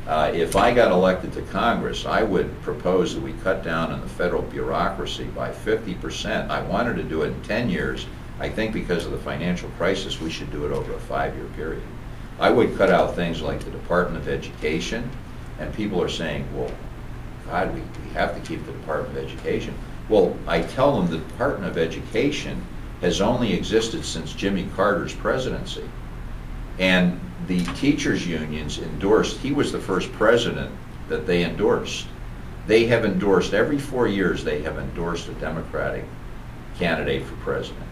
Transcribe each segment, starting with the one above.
If I got elected to Congress, I would propose that we cut down on the federal bureaucracy by 50%. I wanted to do it in 10 years. I think because of the financial crisis, we should do it over a 5-year period. I would cut out things like the Department of Education, and people are saying, well, God, we have to keep the Department of Education. Well, I tell them the Department of Education has only existed since Jimmy Carter's presidency. And the teachers' unions endorsed, he was the first president that they endorsed. They have endorsed, every 4 years, they have endorsed a Democratic candidate for president.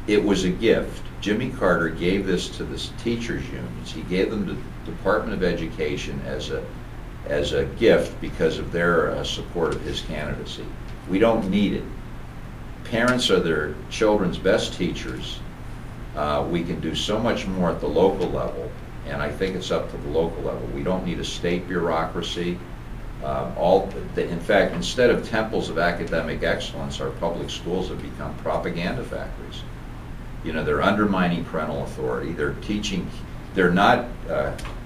It was a gift. Jimmy Carter gave this to the teachers' unions. He gave them the Department of Education as a gift because of their support of his candidacy. We don't need it. Parents are their children's best teachers. We can do so much more at the local level, and I think it's up to the local level. We don't need a state bureaucracy. In fact, instead of temples of academic excellence, our public schools have become propaganda factories. You know, they're undermining parental authority. They're teaching, they're not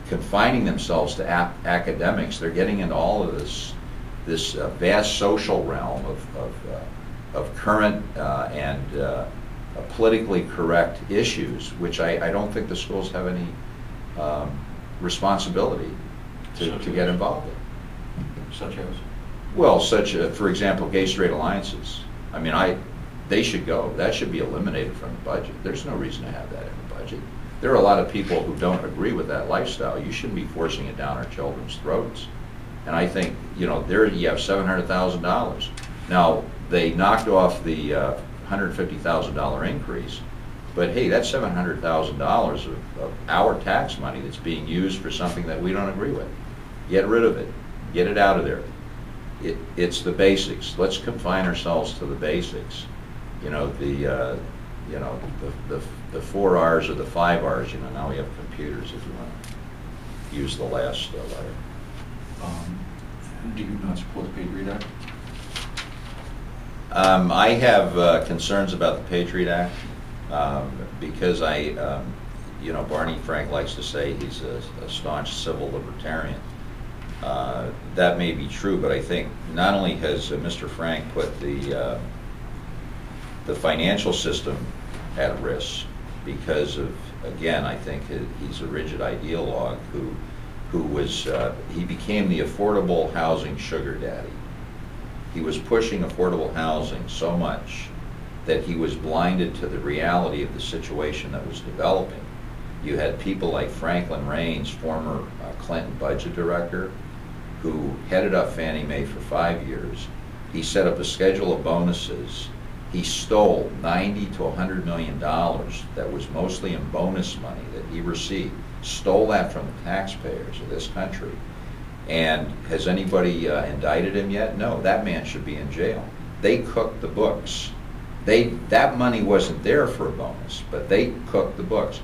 confining themselves to academics. They're getting into all of this vast social realm of current and politically correct issues, which I don't think the schools have any responsibility to get involved in. Such as? Well, for example, gay-straight alliances. I mean, they should go. That should be eliminated from the budget. There's no reason to have that in the budget. There are a lot of people who don't agree with that lifestyle. You shouldn't be forcing it down our children's throats. And I think, you know, there you have $700,000. Now, they knocked off the $150,000 increase, but hey, that's $700,000 of our tax money that's being used for something that we don't agree with. Get rid of it. Get it out of there. It's the basics. Let's confine ourselves to the basics. You know, the 4 R's or the 5 R's. You know, now we have computers. If you want to use the last letter. Do you not support the Patriot Act? I have concerns about the Patriot Act because you know, Barney Frank likes to say he's a staunch civil libertarian. That may be true, but I think not only has Mr. Frank put the financial system at risk because of, again, I think he's a rigid ideologue who he became the affordable housing sugar daddy. He was pushing affordable housing so much that he was blinded to the reality of the situation that was developing. You had people like Franklin Raines, former Clinton budget director, who headed up Fannie Mae for 5 years. He set up a schedule of bonuses. He stole $90 to $100 million that was mostly in bonus money that he received. Stole that from the taxpayers of this country. And has anybody indicted him yet? No, that man should be in jail. They cooked the books. That money wasn't there for a bonus, but they cooked the books.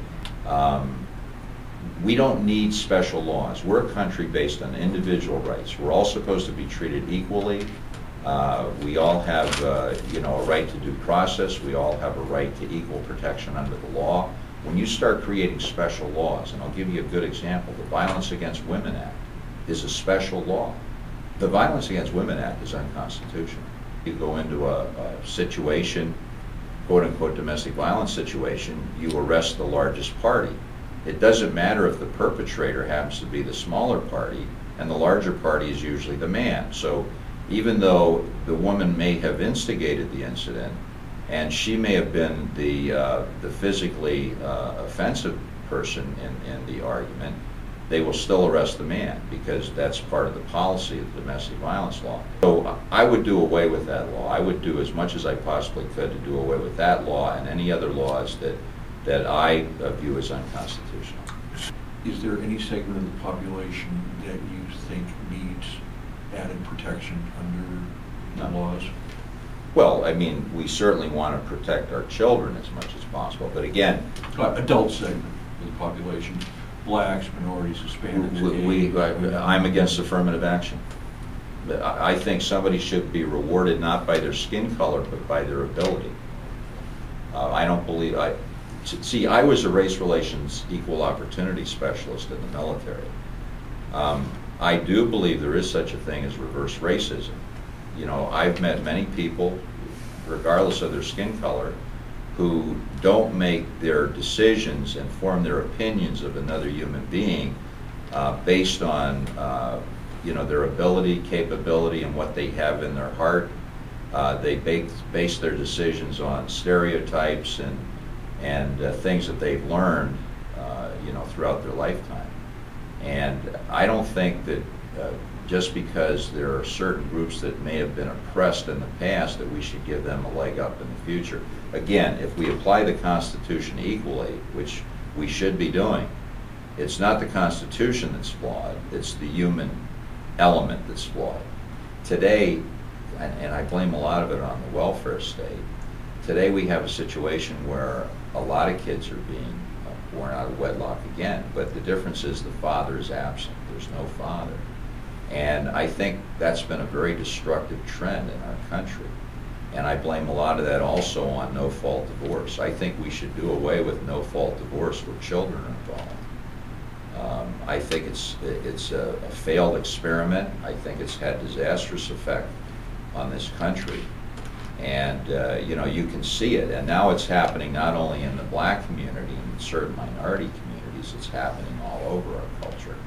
We don't need special laws. We're a country based on individual rights. We're all supposed to be treated equally. We all have you know, a right to due process. We all have a right to equal protection under the law. When you start creating special laws, and I'll give you a good example, the Violence Against Women Act is a special law. The Violence Against Women Act is unconstitutional. You go into a situation, quote-unquote domestic violence situation, you arrest the largest party. It doesn't matter if the perpetrator happens to be the smaller party, and the larger party is usually the man. So even though the woman may have instigated the incident, and she may have been the physically offensive person in the argument, they will still arrest the man because that's part of the policy of the domestic violence law. So I would do away with that law. I would do as much as I possibly could to do away with that law and any other laws that I view as unconstitutional. Is there any segment of the population that you think needs added protection under the laws? Well, I mean, we certainly want to protect our children as much as possible, but again... adult segment of the population, blacks, minorities, Hispanics... I'm against affirmative action. I think somebody should be rewarded not by their skin color, but by their ability. I don't believe... See, I was a race relations equal opportunity specialist in the military. I do believe there is such a thing as reverse racism. You know, I've met many people, regardless of their skin color, who don't make their decisions and form their opinions of another human being based on you know, their ability, capability, and what they have in their heart. They base their decisions on stereotypes and things that they've learned you know, throughout their lifetime. And I don't think that just because there are certain groups that may have been oppressed in the past that we should give them a leg up in the future. Again, if we apply the Constitution equally, which we should be doing, it's not the Constitution that's flawed, it's the human element that's flawed. Today, and I blame a lot of it on the welfare state, today we have a situation where a lot of kids are being born out of wedlock again, but the difference is the father is absent. There's no father. And I think that's been a very destructive trend in our country. And I blame a lot of that also on no-fault divorce. I think we should do away with no-fault divorce where children are involved. I think it's a failed experiment. I think it's had disastrous effect on this country. And you know, you can see it. And now it's happening not only in the black community, in certain minority communities, it's happening all over our culture.